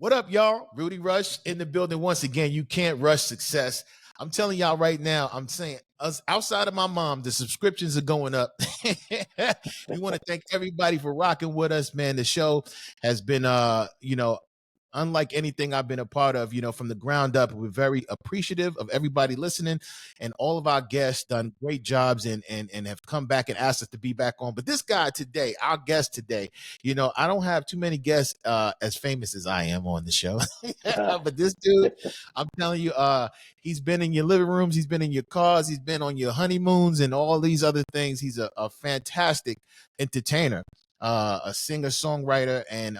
What up, y'all? Rudy Rush in the building once again. You can't rush success. I'm telling y'all right now, I'm saying us outside of my mom, the subscriptions are going up. We want to thank everybody for rocking with us, man. The show has been unlike anything I've been a part of, from the ground up. We're very appreciative of everybody listening, and all of our guests done great jobs and have come back and asked us to be back on. But this guy today, our guest today, I don't have too many guests as famous as I am on the show. But this dude, I'm telling you, he's been in your living rooms, he's been in your cars, he's been on your honeymoons and all these other things. He's a fantastic entertainer, a singer songwriter, and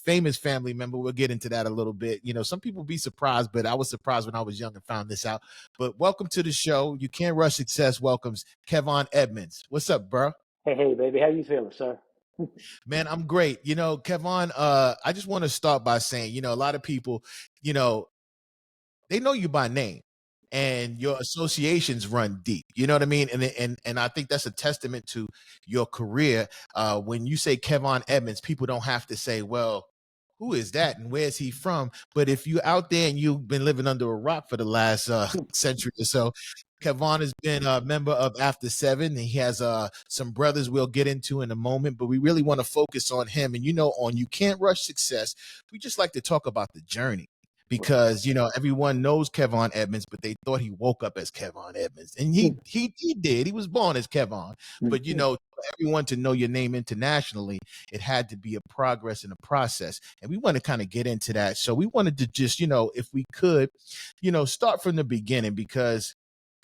famous family member. We'll get into that a little bit. Some people be surprised, but I was surprised when I was young and found this out. But welcome to the show. You Can't Rush Success welcomes Kevon Edmonds. What's up, bro? Hey, baby, how you feeling, sir? Man, I'm great. Kevon, I just want to start by saying, a lot of people, they know you by name, and your associations run deep. You know what I mean? And I think that's a testament to your career. When you say Kevon Edmonds, people don't have to say, well, who is that and where's he from? But if you're out there and you've been living under a rock for the last century or so, Kevon has been a member of After Seven, and he has some brothers we'll get into in a moment, but we really want to focus on him. And on You Can't Rush Success, we just like to talk about the journey, because everyone knows Kevon Edmonds, but they thought he woke up as Kevon Edmonds, and he did. He was born as Kevon, but for everyone to know your name internationally, it had to be a progress and a process, and we want to kind of get into that. So we wanted to just, if we could, start from the beginning, because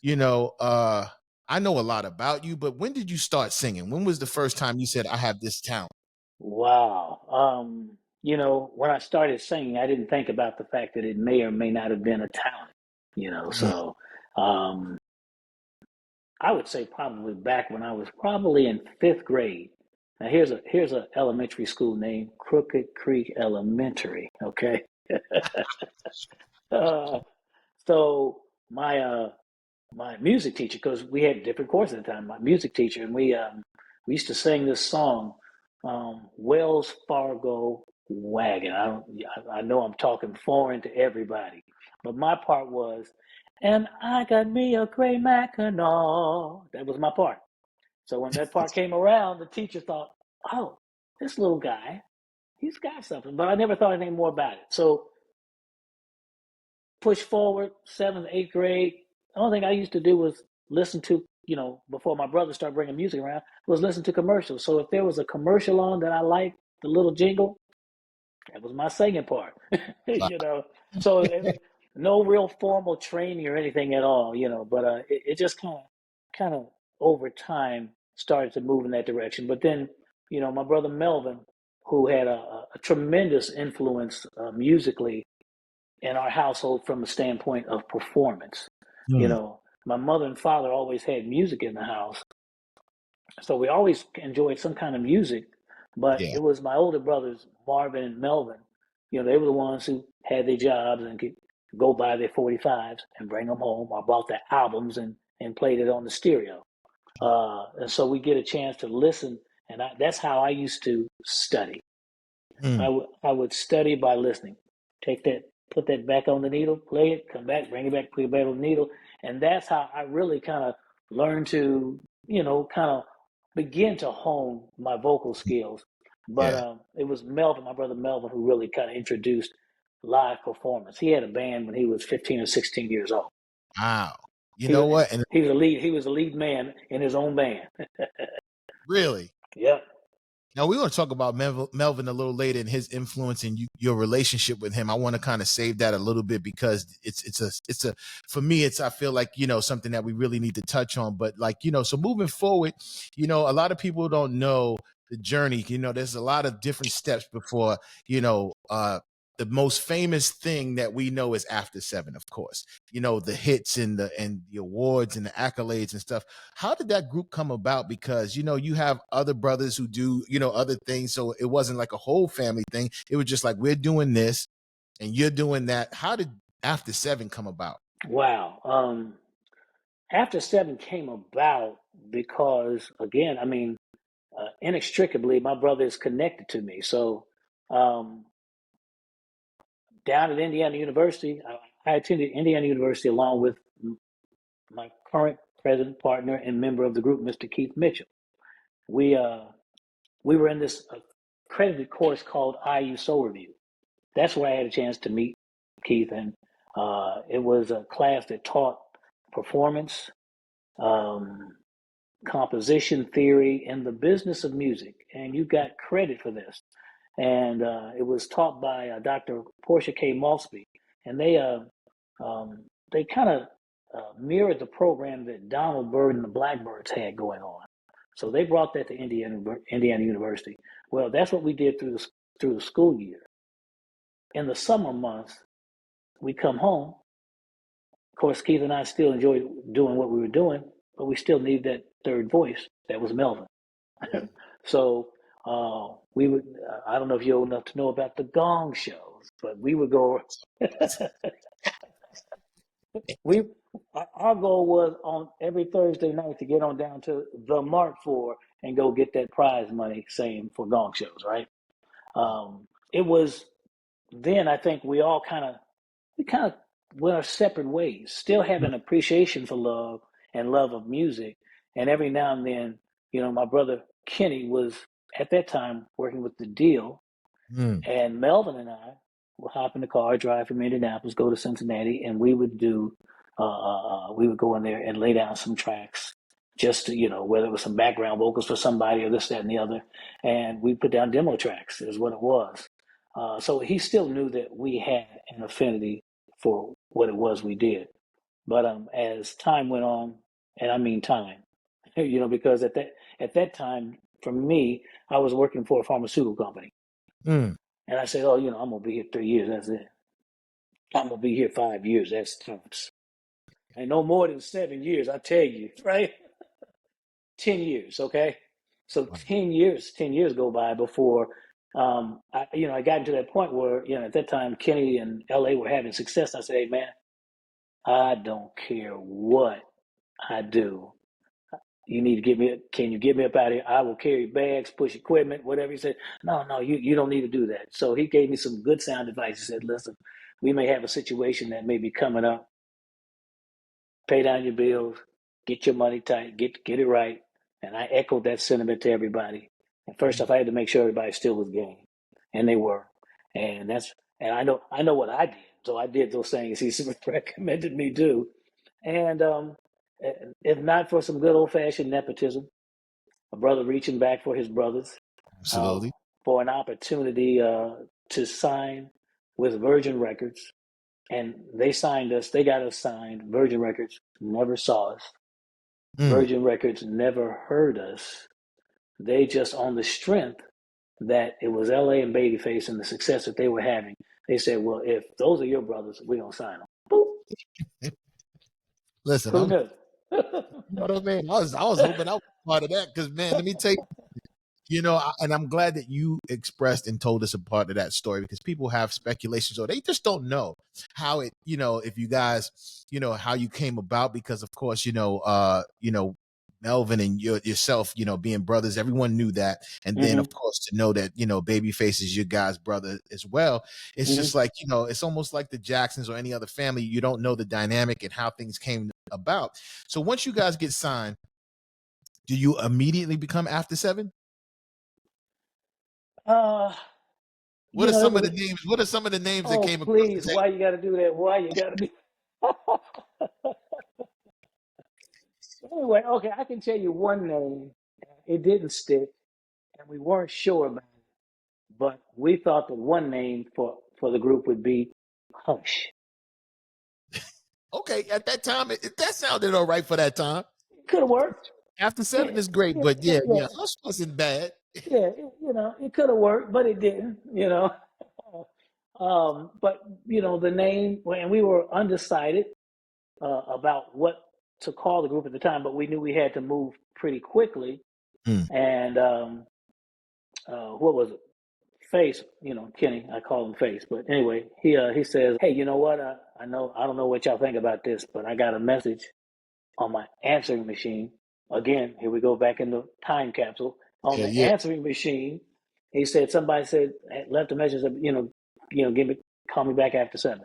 I know a lot about you, but when did you start singing? When was the first time you said, I have this talent? Wow. When I started singing, I didn't think about the fact that it may or may not have been a talent. Mm. So um, I would say probably back when I was probably in fifth grade. Now here's a elementary school name, Crooked Creek Elementary. Okay. uh, so my music teacher, because we had different courses at the time. My music teacher, and we used to sing this song, Wells Fargo Wagon. I know I'm talking foreign to everybody, but my part was, and I got me a gray Mackinac. That was my part. So when that part came around, the teacher thought, oh, this little guy, he's got something. But I never thought anything more about it. So push forward, seventh, eighth grade. The only thing I used to do was listen to, before my brother started bringing music around, was listen to commercials. So if there was a commercial on that I liked, the little jingle, that was my singing part. So no real formal training or anything at all, but it just kind of over time started to move in that direction. But then, my brother Melvin, who had a tremendous influence musically in our household from a standpoint of performance. Mm. My mother and father always had music in the house, so we always enjoyed some kind of music. But Yeah. it was my older brothers, Marvin and Melvin. They were the ones who had their jobs and could go buy their 45s and bring them home, or bought their albums and played it on the stereo. And so we get a chance to listen, and that's how I used to study. Mm. I would study by listening. Take that, put that back on the needle, play it, come back, bring it back, put it back on the needle, and that's how I really kind of learned to, kind of begin to hone my vocal skills. But Yeah. it was Melvin, my brother Melvin, who really kind of introduced live performance. He had a band when he was 15 or 16 years old. Wow. You He know was what? And he was a lead. He was a lead man in his own band. really, Yep. now we want to talk about Melvin a little later and his influence and your relationship with him. I want to kind of save that a little bit, because it's a for me, it's, I feel like, something that we really need to touch on. But like, so moving forward, a lot of people don't know the journey. There's a lot of different steps before, the most famous thing that we know is After Seven, of course. The hits and the awards and the accolades and stuff. How did that group come about? Because you have other brothers who do other things, so it wasn't like a whole family thing. It was just like, we're doing this and you're doing that. How did After Seven come about? Wow. After Seven came about because, again, I mean, inextricably, my brother is connected to me. So um, down at Indiana University, I attended Indiana University along with my current president, partner, and member of the group, Mr. Keith Mitchell. We we were in this accredited course called IU Soul Review. That's where I had a chance to meet Keith, and it was a class that taught performance, um, composition theory, and the business of music. And you got credit for this. And it was taught by Dr. Portia K. Malsby, and they kind of mirrored the program that Donald Byrd and the Blackbirds had going on. So they brought that to Indiana University. Well, that's what we did through the school year. In the summer months, we come home. Of course, Keith and I still enjoyed doing what we were doing, but we still need that third voice. That was Melvin. So we would. I don't know if you're old enough to know about the Gong shows, but we would go. we our goal was on every Thursday night to get on down to the Mark IV and go get that prize money, same for Gong shows, right? It was then. I think we kind of went our separate ways. Still have an appreciation for love and love of music, and every now and then, my brother Kenny was at that time working with the Deal, and Melvin and I would hop in the car, drive from Indianapolis, go to Cincinnati, and we would we would go in there and lay down some tracks, just to, whether it was some background vocals for somebody or this, that, and the other, and we put down demo tracks is what it was. So he still knew that we had an affinity for what it was we did. But as time went on, and I mean time, because at that time, for me, I was working for a pharmaceutical company. And I said, oh, I'm going to be here 3 years. That's it. I'm going to be here 5 years. That's tops. And no more than 7 years, I tell you, right? 10 years, okay? So 10 years go by before I got into that point where, at that time, Kenny and LA were having success. I said, hey, man, I don't care what I do. You need to can you get me up out of here? I will carry bags, push equipment, whatever. He said, no, you don't need to do that. So he gave me some good sound advice. He said, listen, we may have a situation that may be coming up. Pay down your bills, get your money tight, get it right. And I echoed that sentiment to everybody. And first off, I had to make sure everybody still was game. And they were. And I know what I did. So I did those things he recommended me do. And if not for some good old fashioned nepotism, a brother reaching back for his brothers, Absolutely. for an opportunity to sign with Virgin Records. And they signed us, they got us signed. Virgin Records never saw us. Virgin Records never heard us. They just, on the strength that it was LA and Babyface and the success that they were having, they said, well, if those are your brothers, we're going to sign them. Boop. Listen, Who knew? you know what I mean? I was hoping I was part of that because, man, let me tell you, and I'm glad that you expressed and told us a part of that story because people have speculations or they just don't know how it, if you guys, how you came about because of course, Melvin and yourself, being brothers, everyone knew that. And then of course to know that, Babyface is your guy's brother as well. It's just like, it's almost like the Jacksons or any other family. You don't know the dynamic and how things came about. So once you guys get signed, do you immediately become After Seven? What are some of the names? What are some of the names that came across the please, table? why you got to do that? Why you got to be? Anyway, okay, I can tell you one name. It didn't stick, and we weren't sure about it. But we thought that one name for the group would be Hush. Okay, at that time, that sounded all right for that time. Could have worked. After Seven is great, but yeah, Hush wasn't bad. Yeah, it could have worked, but it didn't. But the name, and we were undecided about what to call the group at the time, but we knew we had to move pretty quickly. And what was it? Face, Kenny, I call him Face, but anyway, he says, "Hey, you know what? I don't know what y'all think about this, but I got a message on my answering machine. Again, here we go back in the time capsule. On the answering machine, he said somebody left a message of, give me Call me back after 7.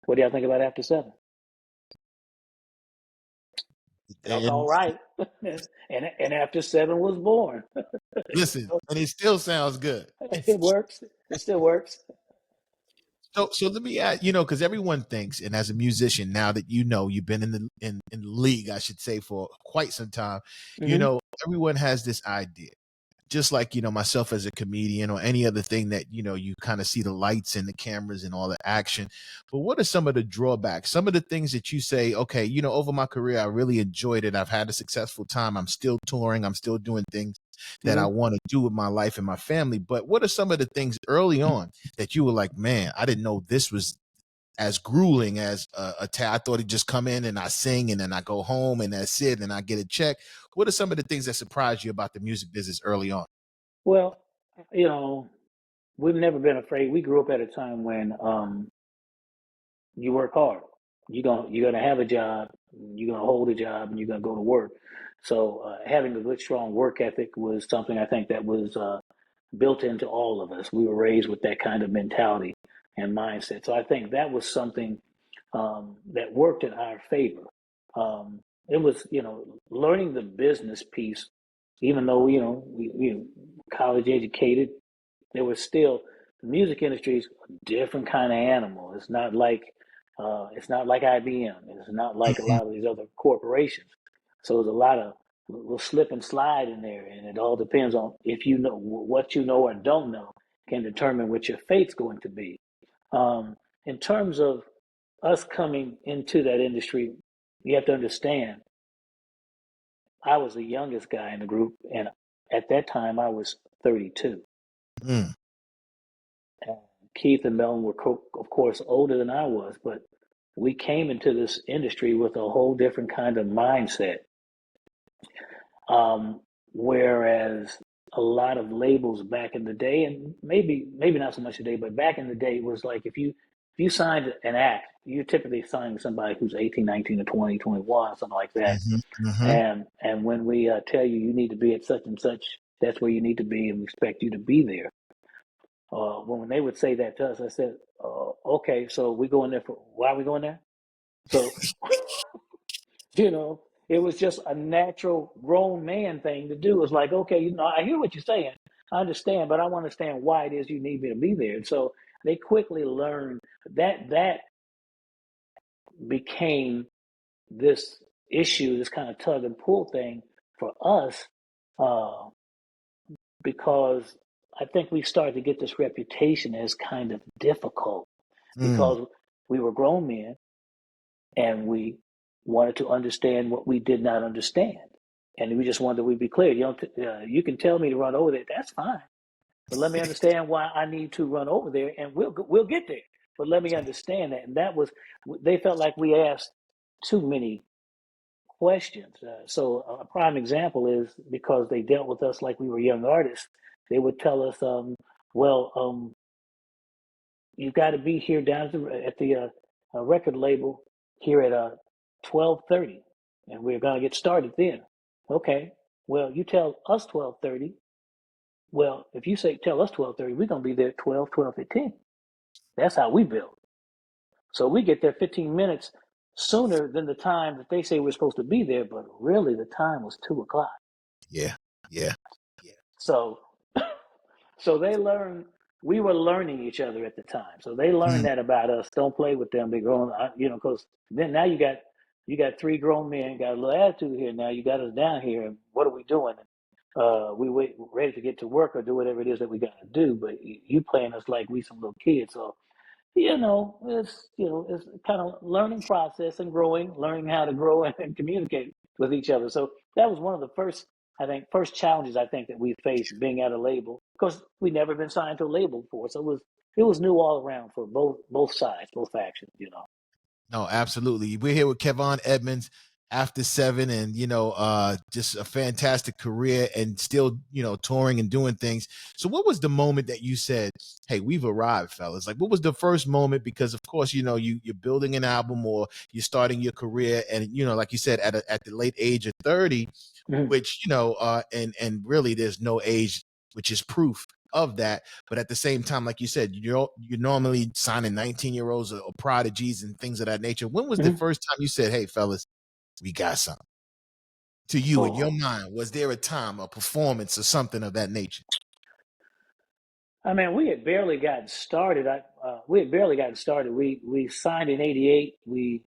What do y'all think about after 7? And All right. And after 7 was born. listen, and it still sounds good. It works. It still works. So let me ask, because everyone thinks, and as a musician, now that you've been in the league, I should say, for quite some time, Hmm. everyone has this idea. Just like, myself as a comedian or any other thing that, you kind of see the lights and the cameras and all the action. But what are some of the drawbacks? Some of the things that you say, okay, over my career, I really enjoyed it. I've had a successful time. I'm still touring. I'm still doing things that I Hmm. want to do with my life and my family. But what are some of the things early on that you were like, man, I didn't know this was as grueling as I thought he'd just come in and I sing and then I go home and that's it and I get a check. What are some of the things that surprised you about the music business early on? Well, you know, we've never been afraid. We grew up at a time when you work hard. You're gonna have a job. You're gonna hold a job, and you're gonna go to work. So having a good, strong work ethic was something I think that was built into all of us. We were raised with that kind of mentality and mindset. So I think that was something that worked in our favor. It was, learning the business piece, even though, we college educated, there was still the music industry is a different kind of animal. It's not like IBM. It's not like a lot of these other corporations. So there's a lot of will slip and slide in there, and it all depends on if you know what you know or don't know can determine what your fate's going to be. In terms of us coming into that industry, you have to understand I was the youngest guy in the group, and at that time I was 32. Mm, And Keith and Melvin were, of course, older than I was, but we came into this industry with a whole different kind of mindset. Um, Whereas a lot of labels back in the day, and maybe not so much today, but back in the day, it was like if you signed an act, you're typically signing somebody who's 18, 19, or 20, 21, something like that. mhm, mhm. And when we tell you you need to be at such and such, that's where you need to be, and we expect you to be there. When they would say that to us, I said, okay, so we going there for, why are we going there? So, it was just a natural grown man thing to do. It's like, okay, I hear what you're saying. I understand, but I want to understand why it is you need me to be there. And so they quickly learned that became this issue, this kind of tug and pull thing for us, uh, because I think we started to get this reputation as kind of difficult Mm, because we were grown men and we wanted to understand what we did not understand. And we just wanted that we be clear. You can tell me to run over there. That's fine, but let me understand why I need to run over there, and we'll get there. But let me understand that. And that was they felt like we asked too many questions. So a prime example is because they dealt with us like we were young artists. They would tell us, well, you've got to be here down at the record label here at 12:30, and we're going to get started then. Okay. Well, you tell us 12:30. Well, if you say tell us 12:30, we're going to be there at 12:15. That's how we build. So we get there 15 minutes sooner than the time that they say we're supposed to be there, but really the time was 2 o'clock. yeah, yeah. So So they learned we were learning each other at the time. So they learned Mm, that about us. Don't play with them. They grown, because then now you got three grown men got a little attitude here. Now you got us down here, and what are we doing? We wait ready to get to work or do whatever it is that we got to do. But you playing us like we some little kids. So it's kind of learning process and growing, learning how to grow and communicate with each other. So that was one of the first challenges I think that we faced being at a label because we never been signed to a label before. So it was new all around for both sides, both factions. no, absolutely. We're here with Kevon Edmonds after 7 and just a fantastic career and still, touring and doing things. So what was the moment that you said, "Hey, we've arrived, fellas"? Like what was the first moment because of course, you're building an album or you're starting your career and like you said at the late age of 30, Mhm. which, and really there's no age which is proof of that. But at the same time, like you said, you're normally signing 19-year-olds or prodigies and things of that nature. When was the Mhm. first time you said, "Hey, fellas, we got something"? To you in your Oh, mind, was there a time, a performance, or something of that nature? I mean, we had barely gotten started. We had barely gotten started. We signed in '88. We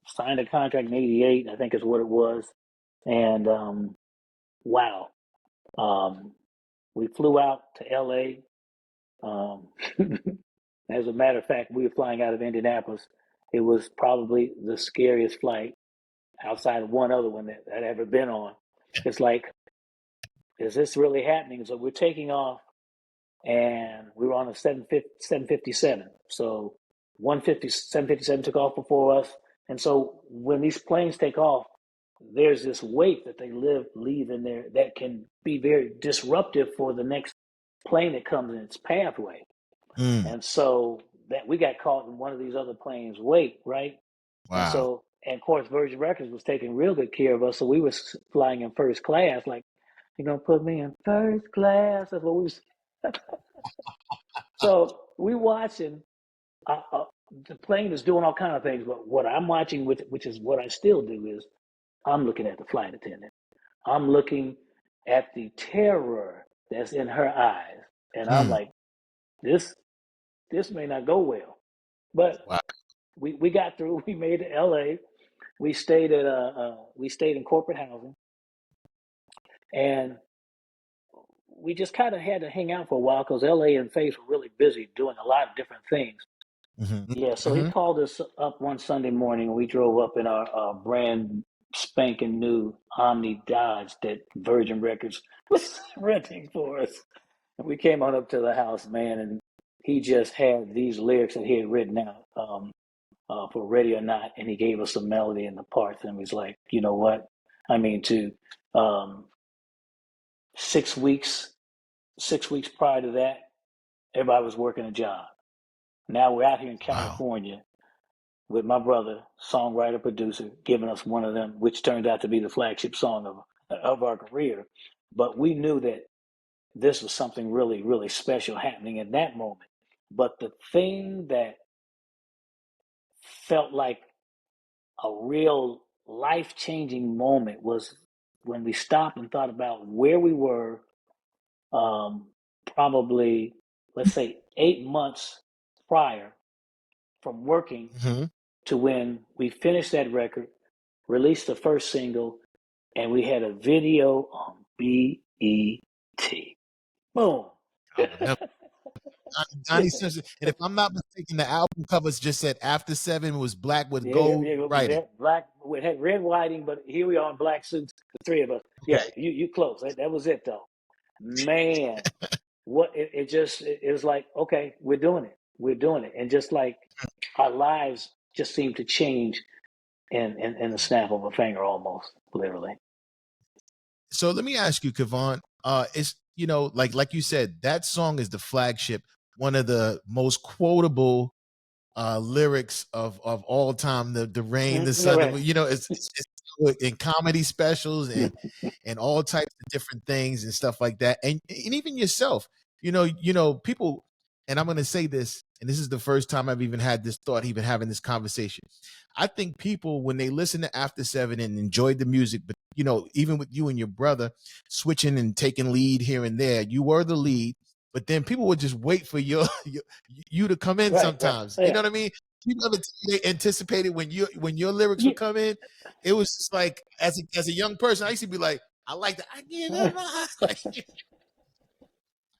signed a contract in '88, I think is what it was. And wow, um, we flew out to LA. Um, as a matter of fact, we were flying out of Indianapolis. It was probably the scariest flight outside of one other one that I'd ever been on. It's like, is this really happening? So we're taking off, and we were on a 757. So 757 took off before us. And so when these planes take off, there's this weight that they leave in there that can be very disruptive for the next plane that comes in its pathway. Mm, And so that we got caught in one of these other planes' weight, right? And wow. so, and of course, Virgin Records was taking real good care of us. So we were flying in first class, like, you're going to put me in first class. That's what we was. So we watching, uh, uh, the plane is doing all kind of things. But what I'm watching, which is what I still do, is I'm looking at the flight attendant. I'm looking at the terror that's in her eyes. And I'm Mm, like, this this may not go well. But wow. we got through. We made it to LA. We stayed in corporate housing, and we just kind of had to hang out for a while because LA and Faith were really busy doing a lot of different things. Hmm. Yeah, so he Hmm. called us up one Sunday morning, and we drove up in our brand spanking new Omni Dodge that Virgin Records was renting for us. And we came on up to the house, man, and he just had these lyrics that he had written out. For Ready or Not, and he gave us the melody and the parts, and was like, you know what? I mean, to um, 6 weeks, 6 weeks prior to that, everybody was working a job. Now we're out here in Wow. California with my brother, songwriter, producer, giving us one of them, which turned out to be the flagship song of our career. But we knew that this was something really, really special happening in that moment. But the thing that felt like a real life changing moment was when we stopped and thought about where we were, um, probably, let's say, 8 months prior from working Hmm. to when we finished that record, released the first single, and we had a video on BET. Boom. I would never. Donnie Simpson. And if I'm not mistaken, the album covers just said "After Seven" was black with Yeah, yeah, gold yeah, writing. black. We had red whiting, but here we are in black suits, the three of us. Yeah, Okay. you close. That was it though. Man, what it was like, okay, we're doing it, and just like our lives just seem to change in the snap of a finger, almost literally. So let me ask you, Kevon. It's like you said, that song is the flagship, one of the most quotable lyrics of all time. The rain, the sun, Right. it's in comedy specials and all types of different things and stuff like that. And even yourself, people. And I'm going to say this, and this is the first time I've even had this thought, even having this conversation. I think people, when they listen to After Seven and enjoyed the music, but even with you and your brother switching and taking lead here and there, you were the lead, but then people would just wait for you to come in Right, right. sometimes. You Yeah. know what I mean? People they anticipated when your lyrics would Yeah. come in. It was just like as a young person, I used to be like, I like that. I get it. I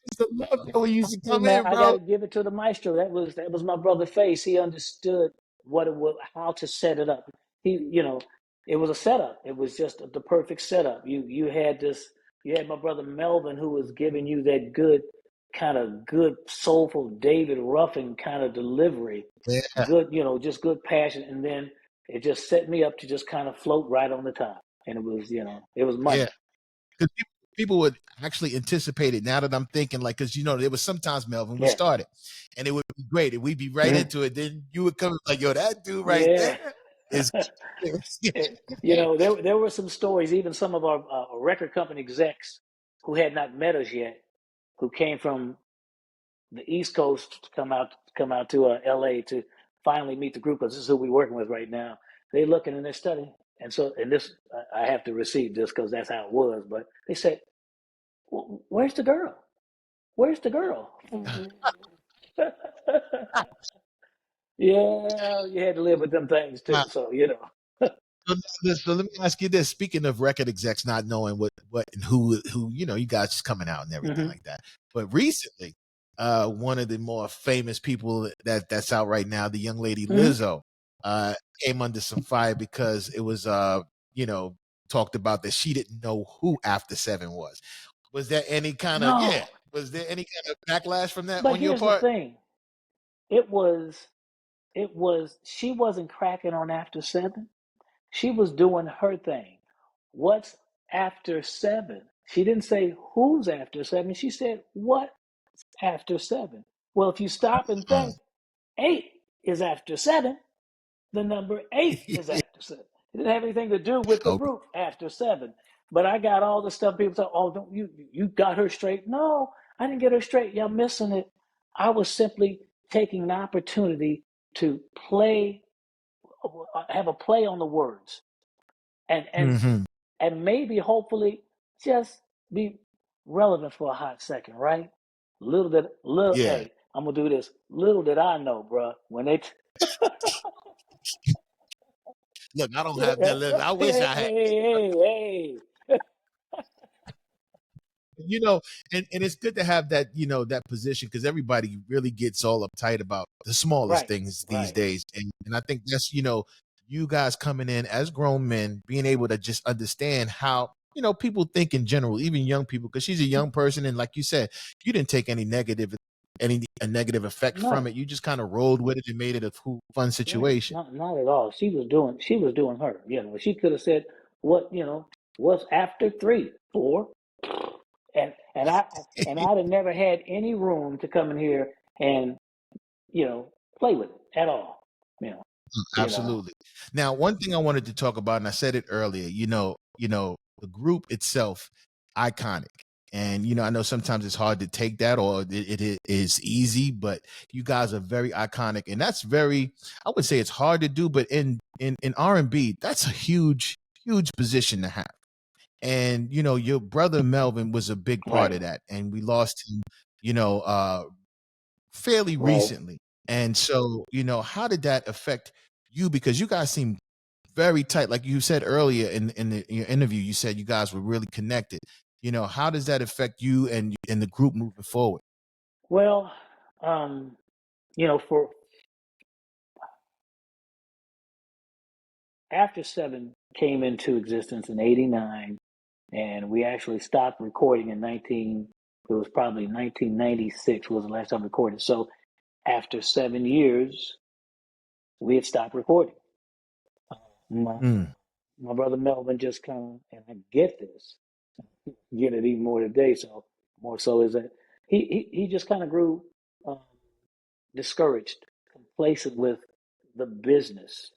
used to love that when you used to Hey come man, in, I got bro. to give it to the maestro. That was my brother Face. He understood what it was, how to set it up. It was a setup. It was just the perfect setup. You had this. You had my brother Melvin, who was giving you that good soulful David Ruffin kind of delivery. Yeah, Good, just good passion, and then it just set me up to just kind of float right on the top. And it was yeah. money. Because people would actually anticipate it. Now that I'm thinking, like, because there was sometimes Melvin we Yeah. started, and it would be great, and we'd be right Mhm. into it. Then you would come like, yo, that dude right Yeah. there is. There were some stories, even some of our record company execs who had not met us yet. who came from the East Coast to come out to LA to finally meet the group, because this is who we're working with right now. They looking and they're studying, and this I have to receive this because that's how it was. But they said, "Where's the girl? Where's the girl?" Yeah, you had to live with them things too. So you know. So let me ask you this. Speaking of record execs not knowing what and who, you guys just coming out and everything Hmm. like that. But recently, one of the more famous people that's out right now, the young lady Hmm. Lizzo, uh, came under some fire because it was you know, talked about that she didn't know who After Seven was. Was there any kind of No, Was there any kind of backlash from that but on your here's the part? thing. It was she wasn't cracking on After Seven. She was doing her thing. What's after seven? She didn't say who's after seven. She said what's after seven. Well, if you stop and Mm. think, eight is after seven. The number eight is after seven. It didn't have anything to do with the Okay. root after seven. But I got all the stuff people say, oh, don't you got her straight? No, I didn't get her straight. Y'all missing it. I was simply taking an opportunity to play, have a play on the words, and and Hmm. and maybe hopefully just be relevant for a hot second, right? Little Yeah. hey, I'm gonna do this. Little did I know, bro, when they Look, I don't have that hey, list. I wish hey, I had. hey, hey. you know and it's good to have that that position because everybody really gets all uptight about the smallest Right, things these right. days and I think that's you guys coming in as grown men being able to just understand how people think in general, even young people, because she's a young person and like you said, you didn't take any a negative effect from No, it. You just kind of rolled with it and made it a fun right. situation. Not at all. She was doing her. You know, she could have said what, what's after three, four. And I'd have never had any room to come in here and, play with it at all. You know, you know. Absolutely. Now, one thing I wanted to talk about, and I said it earlier, the group itself, iconic. And I know sometimes it's hard to take that, or it is easy, but you guys are very iconic, and that's very. I would say it's hard to do, but in R&B, that's a huge position to have. And your brother Melvin was a big part Right, of that, and we lost him, you know, fairly right. recently. And so, how did that affect you? Because you guys seem very tight. Like you said earlier in your interview, you said you guys were really connected. How does that affect you and the group moving forward? Well, um, for After Seven came into existence in '89, and we actually stopped recording in 19. It was probably 1996 was the last time recorded. So after 7 years, we had stopped recording. My Mm, my brother Melvin just kind of, and I get this, get it even more today. So more so is that he just kind of grew um, discouraged, complacent with the business.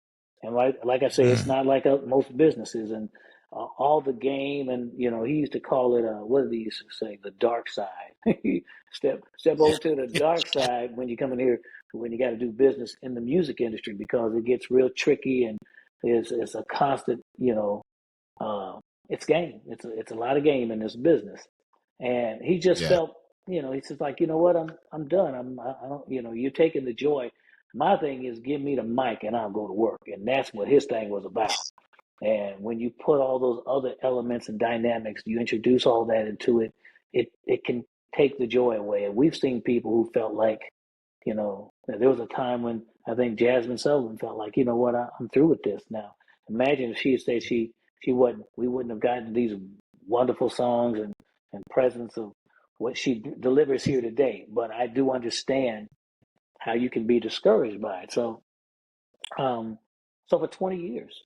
And like I say, it's mm. not like most businesses and all the game. And he used to call it what did he used to say? The dark side. Step over to the dark side when you come in here when you got to do business in the music industry because it gets real tricky and it's a constant uh, it's game. It's a lot of game in this business, and he just Yeah, felt, he's just like, you know what, I'm done. I don't, you're taking the joy. My thing is, give me the mic and I'll go to work, and that's what his thing was about. And when you put all those other elements and dynamics, you introduce all that into it, it can take the joy away. And we've seen people who felt like, there was a time when I think Jasmine Sullivan felt like, you know what, I'm through with this now. Imagine if she had said she wouldn't, we wouldn't have gotten these wonderful songs and presence of what she delivers here today. But I do understand how you can be discouraged by it. Um, so for 20 years,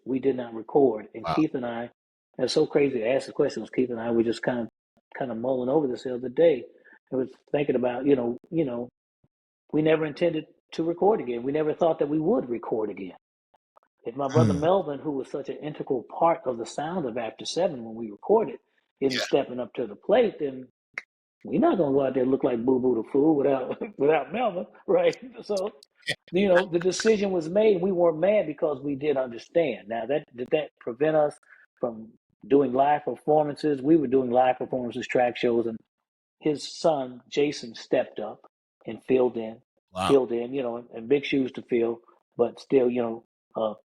we did not record. And wow. Keith and I, it's so crazy to ask the questions. Keith and I were just kind of mulling over this the other day. I was thinking about, we never intended to record again. We never thought that we would record again. If my brother Hmm. Melvin, who was such an integral part of the sound of After Seven when we recorded, isn't stepping up to the plate, then we're not gonna go out there and look like Boo Boo the Fool without without Melvin, right? So the decision was made. We weren't mad because we did understand. Now, that did that prevent us from doing live performances? We were doing live performances, track shows, and his son Jason stepped up and Wow. filled in, and big shoes to fill, but still,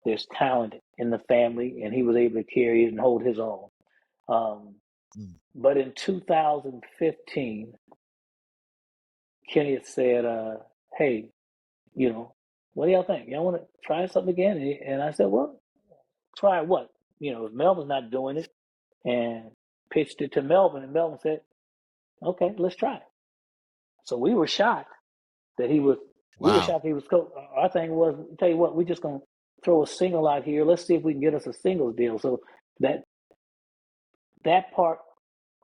there's talent in the family, and he was able to carry it and hold his own. Um, Mm. but in 2015, Kenny said, "Hey, what do y'all think? Y'all want to try something again?" And I said, "Well, try what? If Melvin's not doing it," and pitched it to Melvin, and Melvin said, "Okay, let's try it." So we were shocked that he was. We were Wow. shocked he was. Our thing was, tell you what, we're just gonna throw a single out here. Let's see if we can get us a singles deal. So that that part,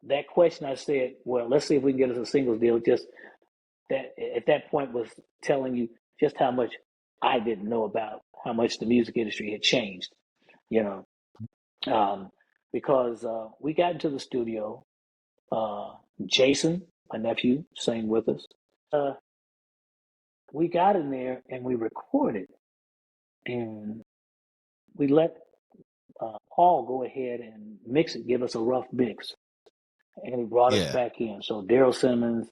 that question, I said, well, let's see if we can get us a singles deal. Just that at that point was telling you just how much I didn't know about how much the music industry had changed. You know, um, because we got into the studio. Uh, Jason, my nephew, sang with us. We got in there and we recorded, and we let Paul go ahead and mix it, give us a rough mix, and he brought us Yeah. back in. So Daryl Simmons,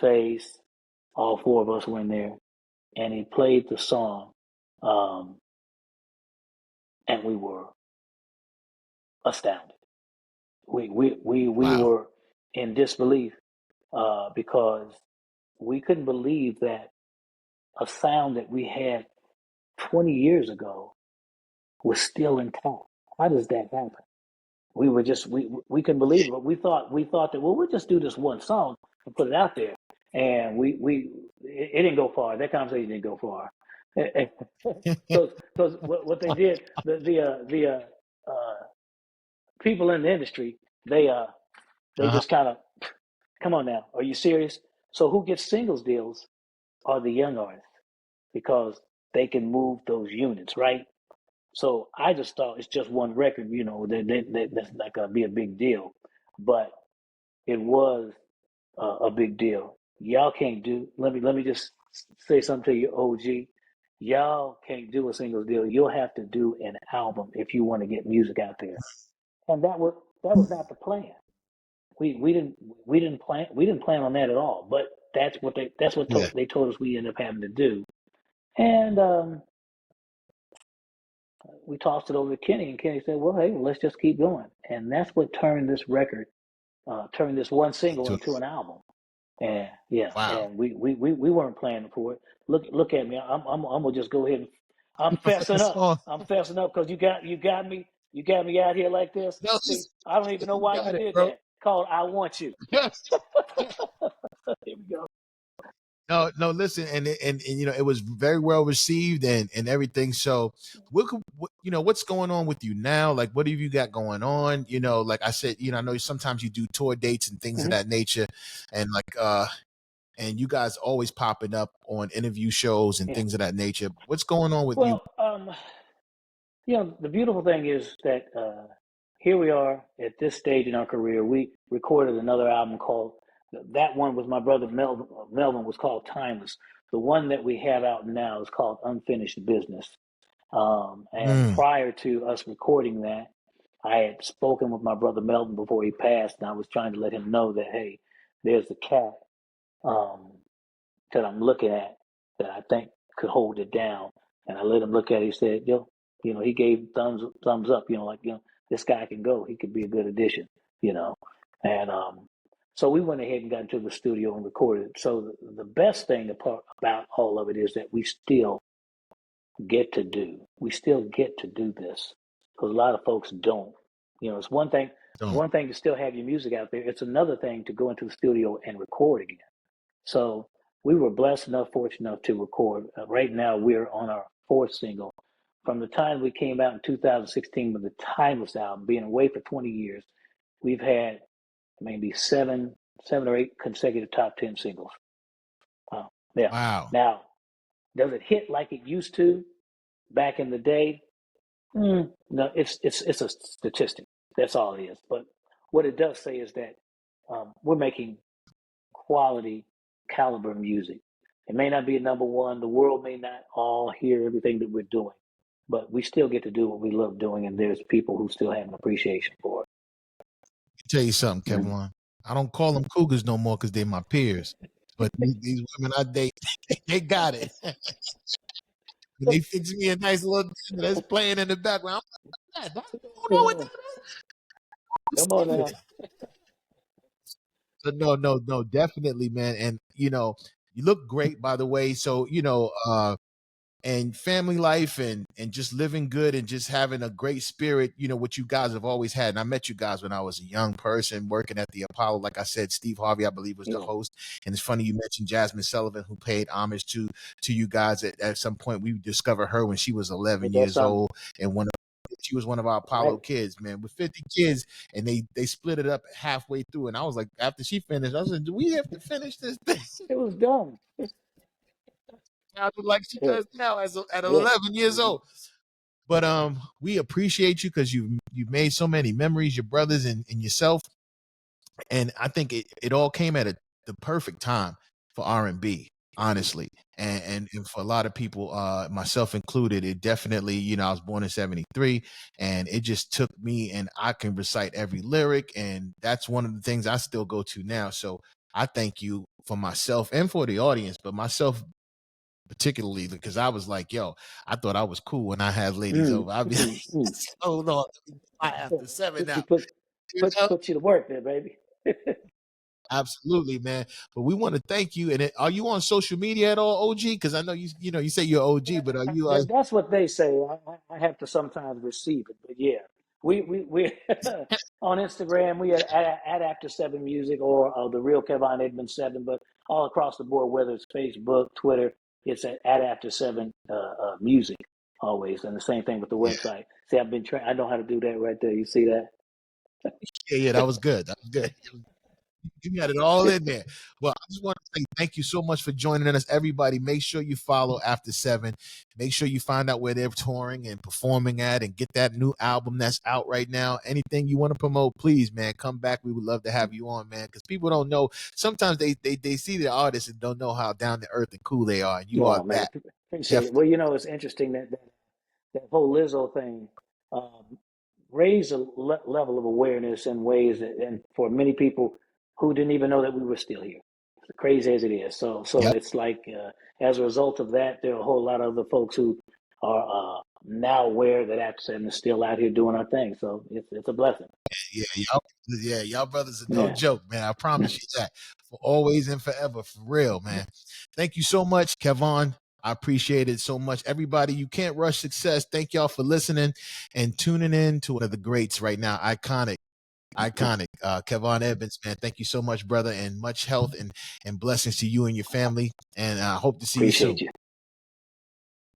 Face, all four of us were in there, and he played the song, um, and we were astounded. We Wow. were in disbelief because we couldn't believe that a sound that we had 20 years ago was still intact. How does that happen? We were just we couldn't believe it, but we thought that, well, we'll just do this one song and put it out there, and it didn't go far. That conversation didn't go far, because what they did, the people in the industry, they Uh-huh. just kind of, come on now, are you serious? So who gets singles deals are the young artists, because they can move those units, right? So I just thought it's just one record, that's not gonna be a big deal, but it was a big deal. Y'all can't do. Let me just say something to you, OG. Y'all can't do a singles deal. You'll have to do an album if you want to get music out there. And that was not the plan. We didn't plan on that at all. But Yeah. they told us we ended up having to do. And we tossed it over to Kenny, and Kenny said, "Well, hey, let's just keep going." And that's what turned this record, turned this one single To- into an album. And yeah, Wow. and we weren't planning for it. Look at me. I'm gonna just go ahead and I'm fessing It's up. all, I'm fessing up because you got me out here like this. no, See, I don't even know you why you got it, did bro. that. Called I Want You. Here we go. No, no, listen, and it was very well received and everything. So, what's going on with you now? Like, what have you got going on? Like I said, I know sometimes you do tour dates and things of Hmm. that nature, and like and you guys always popping up on interview shows and Yeah. things of that nature. What's going on with you? Well, the beautiful thing is that here we are at this stage in our career. We recorded another album called, that one was my brother Melvin. Melvin was called Timeless. The one that we have out now is called Unfinished Business. And Mm, prior to us recording that, I had spoken with my brother Melvin before he passed, and I was trying to let him know that, hey, there's the cat. Um, that I'm looking at that I think could hold it down. And I let him look at it. He said, yo, he gave thumbs up, like, this guy can go. He could be a good addition, you know. And so we went ahead and got into the studio and recorded it. So the best thing about all of it is that we still get to do this, because a lot of folks don't. It's one thing. It's don't. one thing to still have your music out there. It's another thing to go into the studio and record again. So we were blessed enough, fortunate enough to record. Right now, we're on our fourth single. From the time we came out in 2016 with the Timeless album, being away for 20 years, we've had maybe seven or eight consecutive top 10 singles. Yeah. Wow. Now, does it hit like it used to back in the day? No, it's a statistic. That's all it is. But what it does say is that we're making quality caliber music. It may not be a number one. The world may not all hear everything that we're doing, but we still get to do what we love doing, and there's people who still have an appreciation for it. Tell you something, Mm. Kevin. I don't call them cougars no more because they're my peers. But these women I date, they got it. When they fix me a nice little dinner that's playing in the background, I'm like, I don't know what that Come on is. now. So no, definitely, man. And you look great, by the way. So and family life and just living good and just having a great spirit, what you guys have always had. And I met you guys when I was a young person working at the Apollo. Like I said, Steve Harvey, I believe, was the Yeah, host. And it's funny you mentioned Jasmine Sullivan, who paid homage to you guys at some point. We discovered her when she was 11 ain't that years something? old, and she was one of our Right. Apollo kids, man, with 50 kids, and they split it up halfway through. And I was like, after she finished, I said, do we have to finish this thing? It was done. Like she Yeah. does now at Yeah. 11 years Mm-hmm. old. But we appreciate you because you've made so many memories, your brothers and yourself, and I think it all came at the perfect time for R&B, honestly. And for a lot of people, myself included, it definitely, I was born in 73, and it just took me, and I can recite every lyric, and that's one of the things I still go to now. So I thank you for myself and for the audience, but myself particularly because I was like, yo, I thought I was cool when I had ladies Mm. over. I'd be like, Mm. Mm. hold on, after seven You now. put You know? put you to work there, baby. Absolutely, man. But we want to thank you. And are you on social media at all, OG? Because I know you say you're OG, but are you? That's what they say. I have to sometimes receive it, but yeah, we on Instagram. We at After Seven Music or the real Kevon Edmonds Seven, but all across the board, whether it's Facebook, Twitter, it's at After Seven Music always, and the same thing with the Yeah, website. See, I've been trying. I know how to do that right there. You see that? yeah. That was good. That was good. You got it all in there. Well, I just want to say thank you so much for joining us, everybody. Make sure you follow After Seven. Make sure you find out where they're touring and performing at, and get that new album that's out right now. Anything you want to promote, please, man, come back. We would love to have you on, man, because people don't know. Sometimes they see the artists and don't know how down to earth and cool they are, and you are Oh man, that. appreciate it. Definitely. Well, it's interesting that whole Lizzo thing um, raised a level of awareness in ways that, and for many people who didn't even know that we were still here, crazy as it is. So Yep. it's like as a result of that, there are a whole lot of other folks who are now aware that After Seven is still out here doing our thing. So it's a blessing. Y'all brothers are no Yeah, joke, man. I promise you that. For always and forever, for real, man. Thank you so much, Kevon. I appreciate it so much. Everybody, you can't rush success. Thank y'all for listening and tuning in to one of the greats right now. Iconic. Kevon Edmonds, man. Thank you so much, brother, and much health and blessings to you and your family. And I hope to see you soon. appreciate you.